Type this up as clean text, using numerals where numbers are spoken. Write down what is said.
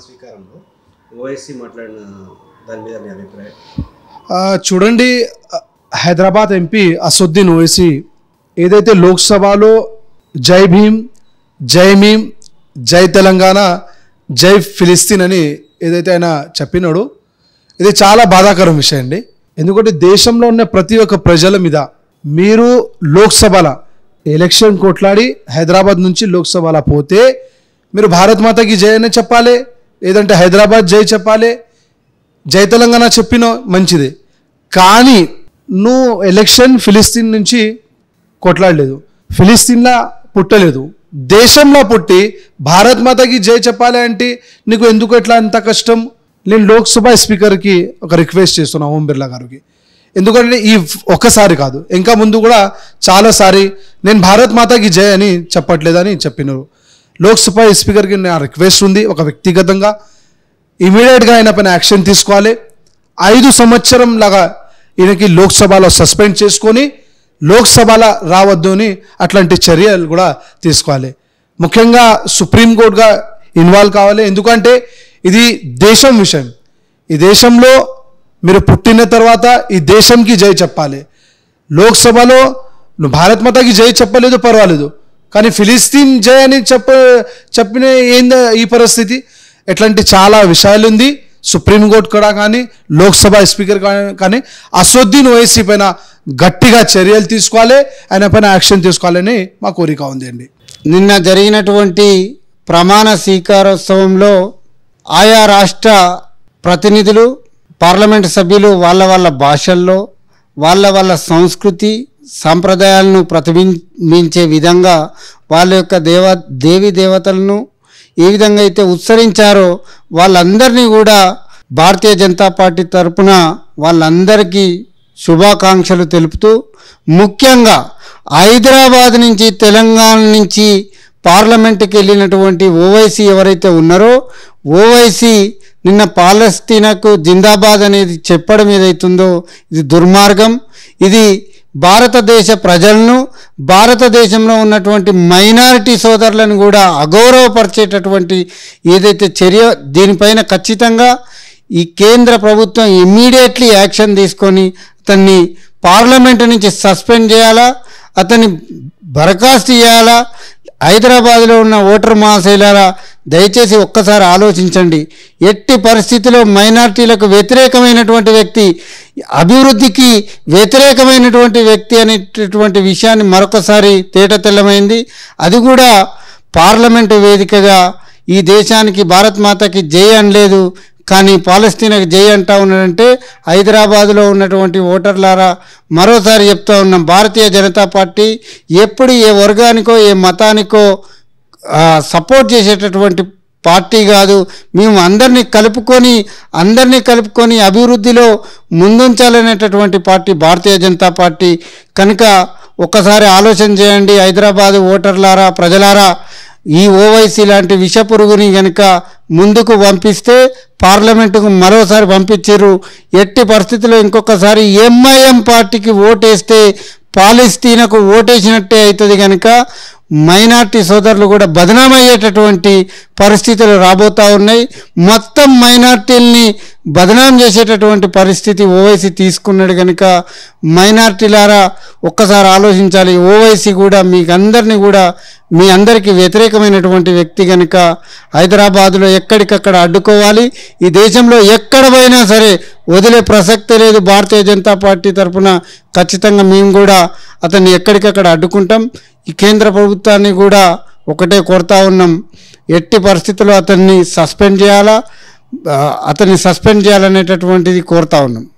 స్వీకారంలో ఓవైసీ మాట్లాడిన దాని మీద మీ అభిప్రాయం? చూడండి, హైదరాబాద్ ఎంపీ అసదుద్దీన్ ఓవైసీ ఏదైతే లోక్సభలో జై భీమ్, జై మీమ్, జై తెలంగాణ, జై ఫిలిస్తీన్ అని ఏదైతే ఆయన చెప్పినాడో ఇది చాలా బాధాకరం విషయం అండి. ఎందుకంటే దేశంలో ఉన్న ప్రతి ఒక్క ప్రజల మీద మీరు లోక్సభల ఎలక్షన్ కొట్లాడి హైదరాబాద్ నుంచి లోక్సభలో పోతే మీరు భారత్ మాతకి జై అని చెప్పాలి, లేదంటే హైదరాబాద్ జై చెప్పాలి, జై తెలంగాణ చెప్పినా మంచిదే. కానీ నువ్వు ఎలక్షన్ ఫిలిస్తీన్ నుంచి కొట్లాడలేదు, ఫిలిస్తీన్లా పుట్టలేదు, దేశంలో పుట్టి భారత్ మాతకి జై చెప్పాలి అంటే నీకు ఎందుకు ఎట్లా అంత కష్టం? నేను లోక్సభ స్పీకర్కి ఒక రిక్వెస్ట్ చేస్తున్నాను, ఓం బిర్లా గారికి. ఎందుకంటే ఈ ఒక్కసారి కాదు, ఇంకా ముందు కూడా చాలాసారి నేను భారత్ మాతకి జై అని చెప్పట్లేదని చెప్పినారు. లోక్సభ స్పీకర్కి నా రిక్వెస్ట్ ఉంది, ఒక వ్యక్తిగతంగా ఇమీడియట్గా ఆయన పైన యాక్షన్ తీసుకోవాలి. 5 సంవత్సరం లాగా ఈయనకి లోక్సభలో సస్పెండ్ చేసుకొని లోక్సభలో రావద్దు అని అట్లాంటి చర్యలు కూడా తీసుకోవాలి. ముఖ్యంగా సుప్రీంకోర్టుగా ఇన్వాల్వ్ కావాలి. ఎందుకంటే ఇది దేశం విషయం. ఈ దేశంలో మీరు పుట్టిన తర్వాత ఈ దేశంకి జై చెప్పాలి. లోక్సభలో నువ్వు భారత్ మాతకి జై చెప్పలేదు పర్వాలేదు, కానీ ఫిలిస్తీన్ జై అని చెప్పిన ఏంది ఈ పరిస్థితి? ఎట్లాంటి చాలా విషయాలు ఉంది. సుప్రీంకోర్టు కూడా కానీ లోక్సభ స్పీకర్ కానీ అసదుద్దీన్ ఓవైసీ పైన గట్టిగా చర్యలు తీసుకోవాలి, ఆయన పైన యాక్షన్ తీసుకోవాలని మా కోరిక ఉంది అండి. నిన్న జరిగినటువంటి ప్రమాణ స్వీకారోత్సవంలో ఆయా రాష్ట్ర ప్రతినిధులు, పార్లమెంటు సభ్యులు వాళ్ళ భాషల్లో వాళ్ళ సంస్కృతి సాంప్రదాయాలను ప్రతిబింబించే విధంగా వాళ్ళ యొక్క దేవీ దేవతలను ఏ విధంగా అయితే ఉచ్చరించారో వాళ్ళందరినీ కూడా భారతీయ జనతా పార్టీ తరపున వాళ్ళందరికీ శుభాకాంక్షలు తెలుపుతూ, ముఖ్యంగా హైదరాబాద్ నుంచి తెలంగాణ నుంచి పార్లమెంటుకి వెళ్ళినటువంటి ఓవైసీ ఎవరైతే ఉన్నారో ఓవైసీ నిన్న పాలస్తీనాకు జిందాబాద్ అనేది చెప్పడం ఏదైతుందో ఇది దుర్మార్గం. ఇది భారతదేశ ప్రజలను, భారతదేశంలో ఉన్నటువంటి మైనారిటీ సోదరులను కూడా అగౌరవపరిచేటటువంటి ఏదైతే చర్య, దీనిపైన ఖచ్చితంగా ఈ కేంద్ర ప్రభుత్వం ఇమ్మీడియట్లీ యాక్షన్ తీసుకొని అతన్ని పార్లమెంటు నుంచి సస్పెండ్ చేయాలా, అతన్ని బర్ఖాస్తు చేయాలా. హైదరాబాద్లో ఉన్న ఓటర్ మహాశైలారా, దయచేసి ఒక్కసారి ఆలోచించండి. ఎట్టి పరిస్థితిలో మైనార్టీలకు వ్యతిరేకమైనటువంటి వ్యక్తి, అభివృద్ధికి వ్యతిరేకమైనటువంటి వ్యక్తి అనేటటువంటి విషయాన్ని మరొకసారి తేటతెల్లమైంది. అది కూడా పార్లమెంటు వేదికగా ఈ దేశానికి భారత్ మాతకి జై అనలేదు, కానీ పాలస్తీనాకి జై అంటా ఉన్నాడంటే హైదరాబాదులో ఉన్నటువంటి ఓటర్లారా మరోసారి చెప్తా ఉన్నాం, భారతీయ జనతా పార్టీ ఎప్పుడు ఏ వర్గానికో ఏ మతానికో సపోర్ట్ చేసేటటువంటి పార్టీ కాదు. మేము అందరినీ కలుపుకొని అభివృద్ధిలో ముందుంచాలనేటటువంటి పార్టీ భారతీయ జనతా పార్టీ. కనుక ఒక్కసారి ఆలోచన చేయండి హైదరాబాదు ఓటర్లారా, ప్రజలారా. ఈ ఓవైసీ లాంటి విషపురుగుని కనుక ముందుకు పంపిస్తే పార్లమెంటుకు మరోసారి పంపించారు. ఎట్టి పరిస్థితుల్లో ఇంకొకసారి ఎంఐఎం పార్టీకి ఓటేస్తే పాలస్తీనాకు ఓటేసినట్టే అవుతుంది. కనుక మైనార్టీ సోదరులు కూడా బదనామయ్యేటటువంటి పరిస్థితులు రాబోతూ ఉన్నాయి. మొత్తం మైనార్టీల్ని బదనాం చేసేటటువంటి పరిస్థితి ఓవైసీ తీసుకున్నాడు. కనుక మైనార్టీలారా ఒక్కసారి ఆలోచించాలి. ఓవైసీ కూడా మీ అందరికీ వ్యతిరేకమైనటువంటి వ్యక్తి కనుక హైదరాబాదులో ఎక్కడికక్కడ అడ్డుకోవాలి. ఈ దేశంలో ఎక్కడ పోయినా సరే వదిలే ప్రసక్తే లేదు. భారతీయ జనతా పార్టీ తరఫున ఖచ్చితంగా మేము కూడా అతన్ని ఎక్కడికక్కడ అడ్డుకుంటాం. ఈ కేంద్ర ప్రభుత్వాన్ని కూడా ఒకటే కోరుతా ఉన్నాం, ఎట్టి పరిస్థితుల్లో అతన్ని సస్పెండ్ చేయాలనేటటువంటిది కోరుతా ఉన్నాం.